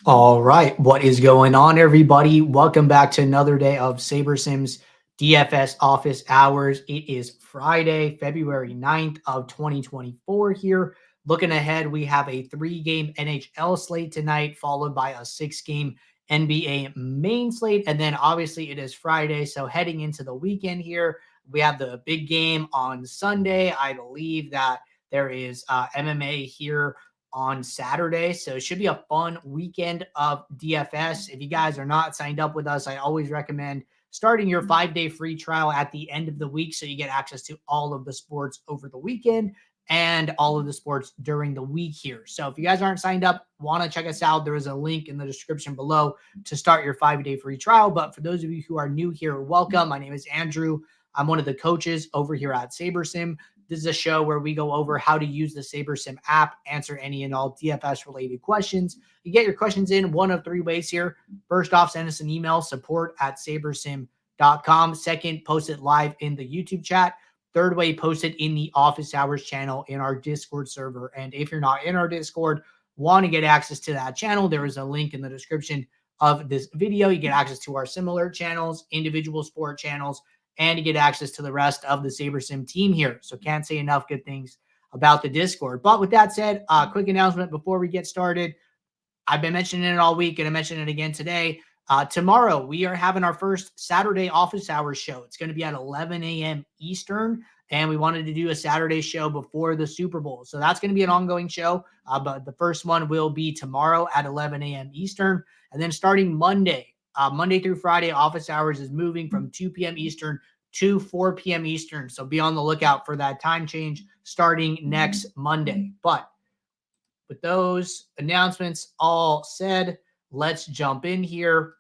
All right, what is going on, everybody? Welcome back to another day of Saber Sims DFS office hours. It is Friday, February 9th of 2024 here. Looking ahead, we have a 3-game NHL slate tonight, followed by a 6-game NBA main slate. And then obviously it is Friday, so heading into the weekend here, we have the big game on Sunday. I believe that there is MMA here on Saturday. So it should be a fun weekend of DFS. If you guys are not signed up with us, I always recommend starting your 5-day free trial at the end of the week so you get access to all of the sports over the weekend and all of the sports during the week here. So if you guys aren't signed up, want to check us out, there is a link in the description below to start your 5-day free trial. But for those of you who are new here, welcome. My name is Andrew. I'm one of the coaches over here at SaberSim. This is a show where we go over how to use the SaberSim app, answer any and all DFS related questions. You get your questions in one of 3 ways here. First off, send us an email, support@sabersim.com. Second, post it live in the YouTube chat. Third way, post it in the office hours channel in our Discord server. And if you're not in our Discord, want to get access to that channel, there is a link in the description of this video. You get access to our similar channels, individual sport channels, and you get access to the rest of the SaberSim team here. So can't say enough good things about the Discord. But with that said, quick announcement before we get started. I've been mentioning it all week, and I mentioned it again today. Tomorrow, we are having our first Saturday office hours show. It's going to be at 11 a.m. Eastern, and we wanted to do a Saturday show before the Super Bowl. So that's going to be an ongoing show, but the first one will be tomorrow at 11 a.m. Eastern. And then starting Monday, Monday through Friday, office hours is moving from 2 p.m. Eastern to 4 p.m. Eastern. So be on the lookout for that time change starting next Monday. But with those announcements all said, let's jump in here.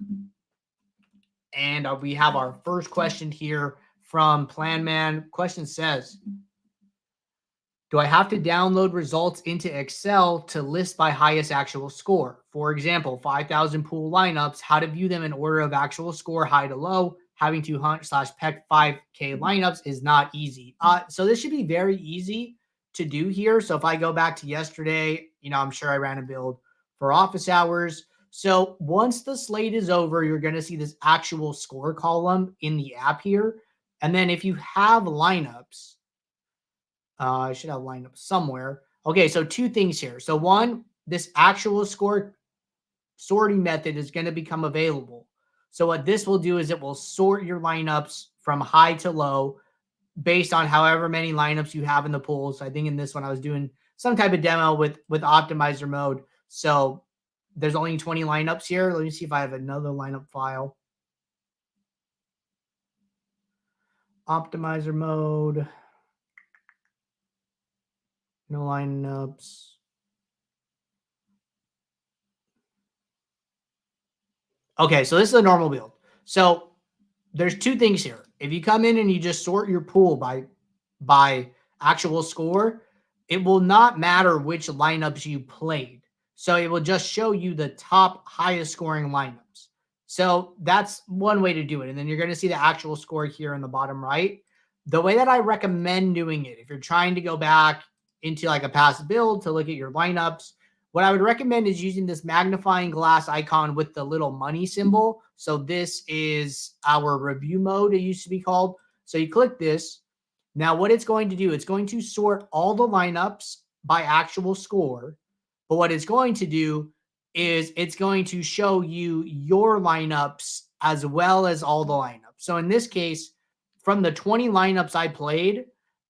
And we have our first question here from Planman. Question says, do I have to download results into Excel to list by highest actual score? For example, 5,000 pool lineups, how to view them in order of actual score, high to low. Having to hunt/peck 5K lineups is not easy. So this should be very easy to do here. So if I go back to yesterday, I'm sure I ran a build for office hours. So once the slate is over, you're going to see this actual score column in the app here. And then if you have lineups, I should have lineups somewhere. Okay, so 2 things here. So one, this actual score sorting method is going to become available. So what this will do is it will sort your lineups from high to low based on however many lineups you have in the pool. So I think in this one I was doing some type of demo with optimizer mode. So there's only 20 lineups here. Let me see if I have another lineup file. Optimizer mode. No lineups. Okay, so this is a normal build. So there's 2 things here. If you come in and you just sort your pool by actual score, it will not matter which lineups you played. So it will just show you the top highest scoring lineups. So that's one way to do it. And then you're going to see the actual score here in the bottom right. The way that I recommend doing it, if you're trying to go back into like a past build to look at your lineups, what I would recommend is using this magnifying glass icon with the little money symbol. So this is our review mode, it used to be called. So you click this. Now what it's going to do, it's going to sort all the lineups by actual score. But what it's going to do is it's going to show you your lineups as well as all the lineups. So in this case, from the 20 lineups I played,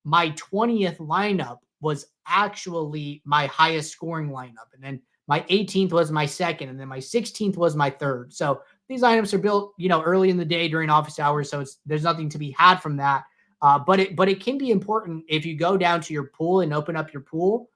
my 20th lineup was actually my highest scoring lineup. And then my 18th was my second. And then my 16th was my third. So these lineups are built, early in the day during office hours. So there's nothing to be had from that. But it can be important if you go down to your pool and open up your pool.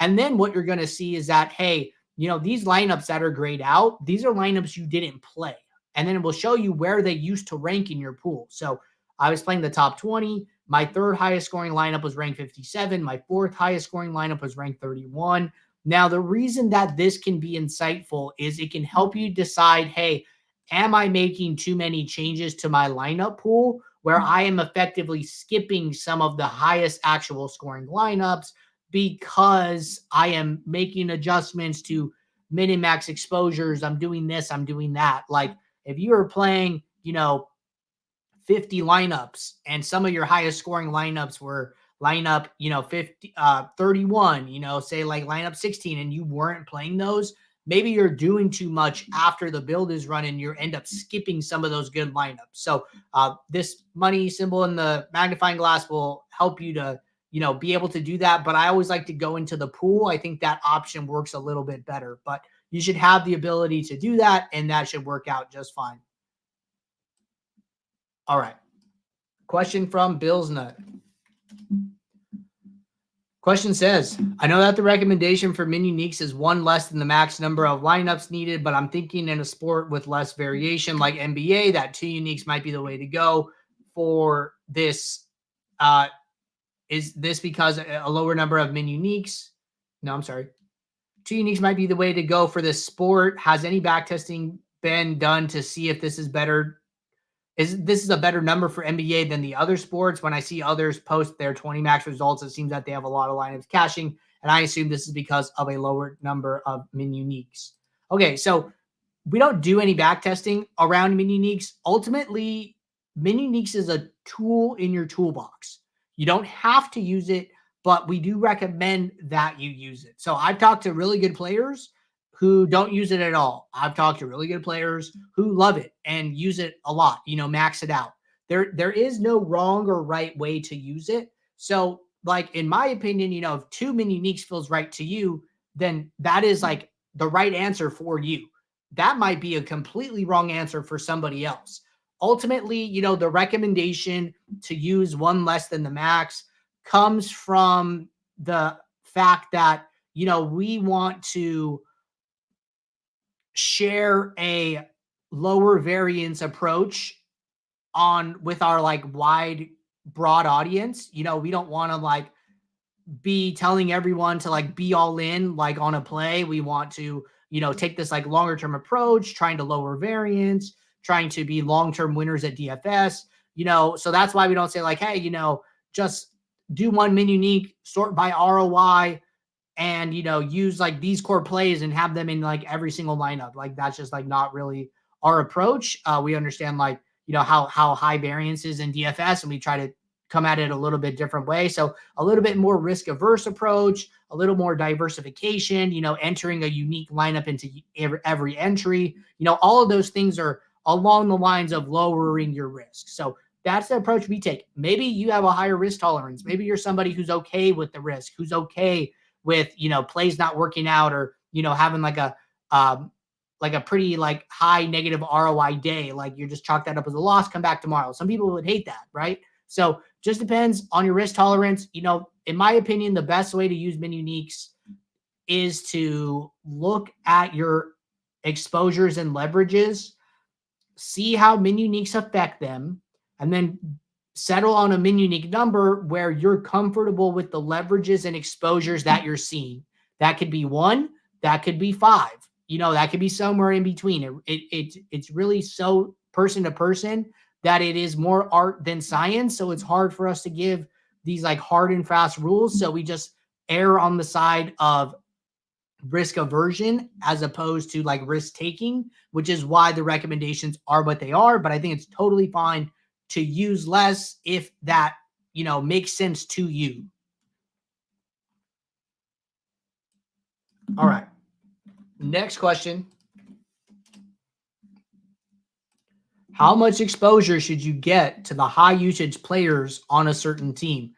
And then what you're going to see is that, hey, these lineups that are grayed out, these are lineups you didn't play. And then it will show you where they used to rank in your pool. So I was playing the top 20. My third highest scoring lineup was ranked 57. My fourth highest scoring lineup was ranked 31. Now, the reason that this can be insightful is it can help you decide, hey, am I making too many changes to my lineup pool where I am effectively skipping some of the highest actual scoring lineups because I am making adjustments to min and max exposures. I'm doing this, I'm doing that. Like if you are playing, 50 lineups and some of your highest scoring lineups were lineup, 50, 31, say like lineup 16 and you weren't playing those, maybe you're doing too much after the build is running. You end up skipping some of those good lineups. So this money symbol in the magnifying glass will help you to, be able to do that. But I always like to go into the pool. I think that option works a little bit better, but you should have the ability to do that, and that should work out just fine. All right. Question from Bill's Nut. Question says, I know that the recommendation for min uniques is one less than the max number of lineups needed, but I'm thinking in a sport with less variation like NBA, that 2 uniques might be the way to go for this. Is this because a lower number of min uniques? No, I'm sorry. 2 uniques might be the way to go for this sport. Has any backtesting been done to see if this is better? This is a better number for NBA than the other sports? When I see others post their 20 max results, it seems that they have a lot of lineups caching, and I assume this is because of a lower number of min uniques. Okay, so we don't do any backtesting around min uniques. Ultimately, min uniques is a tool in your toolbox. You don't have to use it, but we do recommend that you use it. So I've talked to really good players who don't use it at all. I've talked to really good players who love it and use it a lot, max it out. There is no wrong or right way to use it. So like, in my opinion, if 2 min uniques feels right to you, then that is like the right answer for you. That might be a completely wrong answer for somebody else. Ultimately, the recommendation to use one less than the max comes from the fact that, we want to share a lower variance approach with our like wide, broad audience. We don't want to like be telling everyone to like be all in like on a play. We want to, take this like longer term approach, trying to lower variance, trying to be long-term winners at DFS, so that's why we don't say like, hey, just do one min unique, sort by ROI, and use like these core plays and have them in like every single lineup. Like that's just like not really our approach. We understand like how high variance is in DFS, and we try to come at it a little bit different way. So a little bit more risk averse approach, a little more diversification, entering a unique lineup into every entry. All of those things are along the lines of lowering your risk. So that's the approach we take. Maybe you have a higher risk tolerance. Maybe you're somebody who's okay with the risk, who's okay with, plays not working out, or, having like a pretty like high negative ROI day. Like you just chalk that up as a loss, come back tomorrow. Some people would hate that, right? So just depends on your risk tolerance. In my opinion, the best way to use min uniques is to look at your exposures and leverages, see how min uniques affect them, and then settle on a min unique number where you're comfortable with the leverages and exposures that you're seeing. That could be 1, that could be 5, that could be somewhere in between. It's really so person to person that it is more art than science. So it's hard for us to give these like hard and fast rules. So we just err on the side of risk aversion as opposed to like risk taking, which is why the recommendations are what they are. But I think it's totally fine to use less if that, makes sense to you. All right. Next question. How much exposure should you get to the high usage players on a certain team?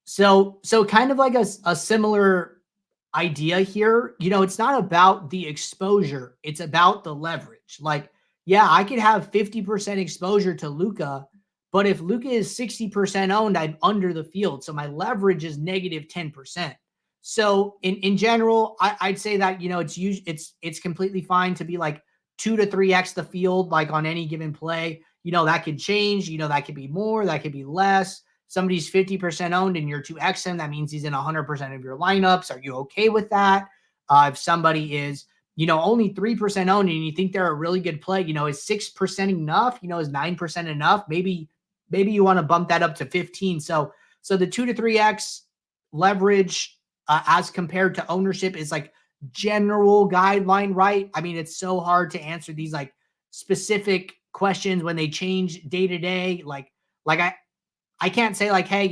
So kind of like a similar idea here. It's not about the exposure. It's about the leverage. Like, yeah, I could have 50% exposure to Luka, but if Luka is 60% owned, I'm under the field. So my leverage is negative 10%. So in general, I'd say that, it's completely fine to be like 2 to 3x the field, like on any given play. That could change, that could be more, that could be less. Somebody's 50% owned and you're 2x him, that means he's in 100% of your lineups. Are you okay with that? If somebody is, only 3% owned and you think they're a really good play, is 6% enough? Is 9% enough? Maybe you want to bump that up to 15. So the 2 to 3x leverage as compared to ownership is like general guideline, right? I mean, it's so hard to answer these like specific questions when they change day to day. Like I can't say like, hey,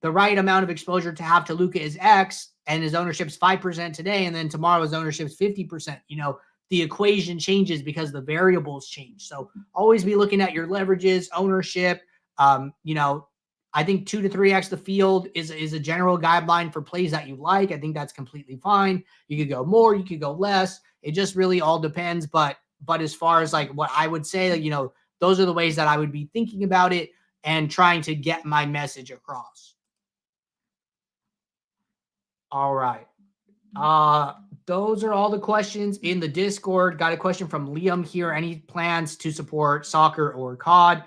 the right amount of exposure to have to Luka is X and his ownership's 5% today, and then tomorrow his ownership's 50%. The equation changes because the variables change. So always be looking at your leverages, ownership. I think 2 to 3x the field is a general guideline for plays that you like. I think that's completely fine. You could go more, you could go less. It just really all depends. But as far as like what I would say, those are the ways that I would be thinking about it and trying to get my message across. All right. Those are all the questions in the Discord. Got a question from Liam here. Any plans to support soccer or COD?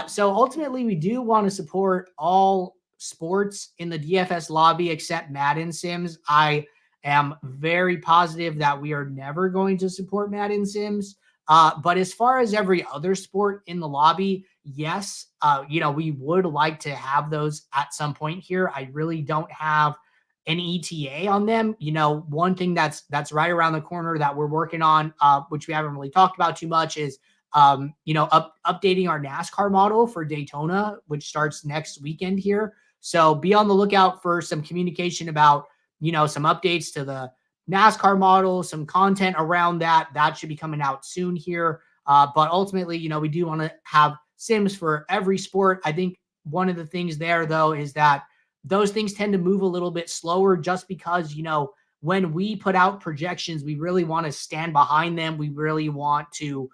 So ultimately, we do want to support all sports in the DFS lobby except Madden Sims. I am very positive that we are never going to support Madden Sims. But as far as every other sport in the lobby, yes, we would like to have those at some point here. I really don't have an ETA on them. One thing that's right around the corner that we're working on, which we haven't really talked about too much, is updating our NASCAR model for Daytona, which starts next weekend here. So be on the lookout for some communication about some updates to the NASCAR model, some content around that. That should be coming out soon here. But ultimately, we do want to have Sims for every sport. I think one of the things there, though, is that those things tend to move a little bit slower just because, when we put out projections, we really want to stand behind them. We really want to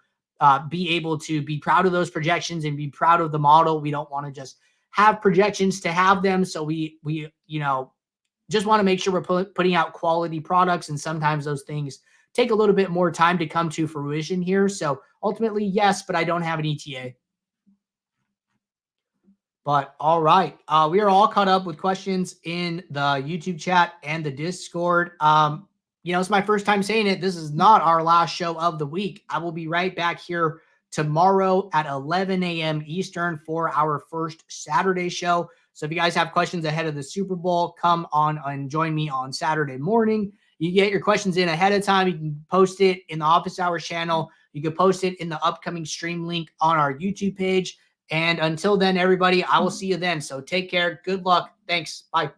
be able to be proud of those projections and be proud of the model. We don't want to just have projections to have them. So we just want to make sure we're putting out quality products. And sometimes those things take a little bit more time to come to fruition here. So ultimately, yes, but I don't have an ETA. But all right, we are all caught up with questions in the YouTube chat and the Discord. It's my first time saying it. This is not our last show of the week. I will be right back here tomorrow at 11 a.m. Eastern for our first Saturday show. So if you guys have questions ahead of the Super Bowl, come on and join me on Saturday morning. You get your questions in ahead of time. You can post it in the Office Hours channel. You can post it in the upcoming stream link on our YouTube page. And until then, everybody, I will see you then. So take care. Good luck. Thanks. Bye.